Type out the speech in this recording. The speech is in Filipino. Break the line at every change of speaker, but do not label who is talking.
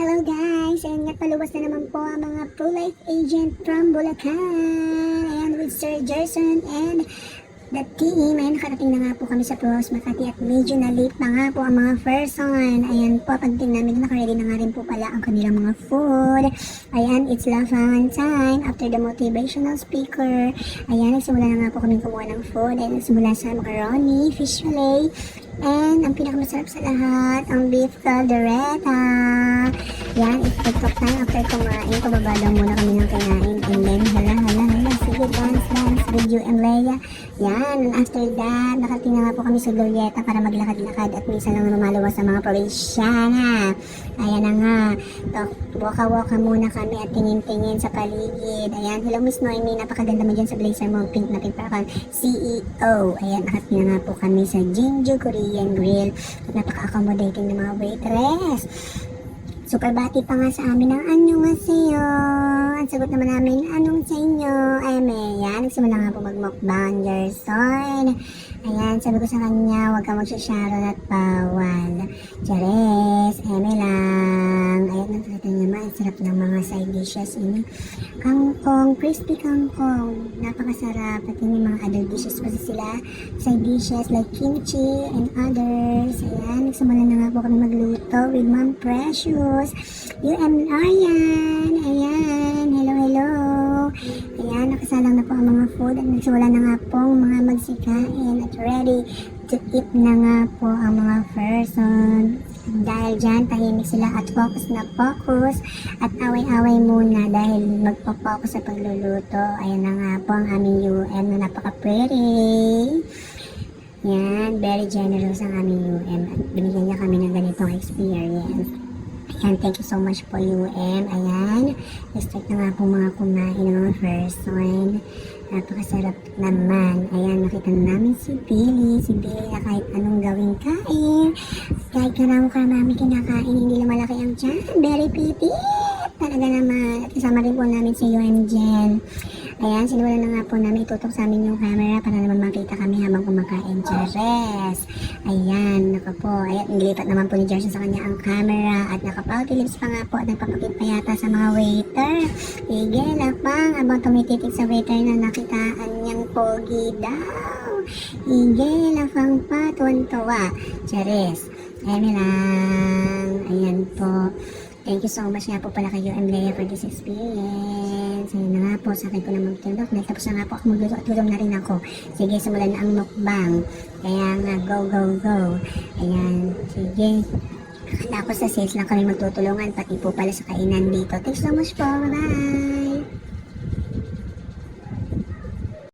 Hello guys! Ayan nga, paluwas na naman po ang mga pro-life agent from Bulacan. Ayan, with Sir Gerson and the team. Ayan, nakarating na nga po kami sa Pros Makati at medyo na late pa nga po ang mga person. Ayan po, pagdating namin, nakaready na nga rin po pala ang kanilang mga food. Ayan, it's lafangan time after the motivational speaker. Ayan, nagsimula na nga po kami kumuha ng food. Ayan, nagsimula sa macaroni, fish fillet, and ang pinakamasarap sa lahat, ang beef caldereta. Yan, it's time after kumain, pababa daw muna kami ng kinain. And then, hala, sige, dance with you and Leia. Yan, and after that, nakating na nga po kami sa Glorieta para maglakad-lakad at minsan lang lumalawas sa mga probinsyana. Ayan na nga, waka-waka muna kami at tingin-tingin sa paligid. Ayan, hello Miss Noemi, napakaganda mo dyan sa blazer mo, pink na pink para kang CEO. Ayan, nakating na nga po kami sa Jinju Korean Grill at napaka-accommodating ng mga waitress. Super bati pa nga sa amin ang anong nga sa'yo. Ang sagot naman namin, anong sa inyo? Ay, yan. Nagsimula nga po mag-mukbang, Gerson. Ayan, sabi ko sa kanya, huwag ka magsasharon at bawal. Chares, eme lang. Ayan, nakita niya naman, ang sarap ng mga side dishes ini. Kangkong, crispy kangkong. Napakasarap. At yung mga other dishes pa sila. Side dishes like kimchi and others. Ayan, nagsimula na nga po kami magluto with Ma'am Precious. You and Aryan. Ayan, hello. Ayan, nakasalang na po ang mga food at nagsimula na nga po ang mga magsikain at ready to eat na nga po ang mga person. Dahil dyan, tahimik sila at focus at away-away muna dahil magpo-focus sa pagluluto. Ayan na nga po ang aming UM na napaka-pretty. Yan, very generous ang aming UM at binigyan niya kami ng ganitong experience. Ayan, thank you so much po UM. Ayan, start na nga po mga kumain ng mga person. Napakasarap naman. Ayan, nakita na namin si Billy. Si Billy na kahit anong gawing kain. Kahit karami kinakain, hindi lang malaki ang tiyan. Very pipit. Talaga naman. At kasama rin po namin si UM Jen. Ayan, sinuwala na nga po namin itutok sa amin yung camera para naman makita kami habang kumakain. Chares. Ayan, naka po. Ayan, nilipat naman po ni Gerson sa kanya ang camera at naka-pouty lips pa nga po at nagpapakit pa yata sa mga waiter. Sige, lapang. Abang tumititik sa waiter na nakitaan niyang pogi daw. Sige, lapang pa. Tuwan-tuwa. Chares. Ayan lang. Ayan po. Thank you so much nga po pala kayo and Leia for this experience. Ayun na nga po, sa akin po na magtulog. Tapos na nga po ako magluto at tulong na rin ako. Sige, simulan na ang mukbang. Kaya nga, go. Ayan, sige. Akala ko sa sales lang kami magtutulungan, pati po pala sa kainan dito. Thanks so much po, bye!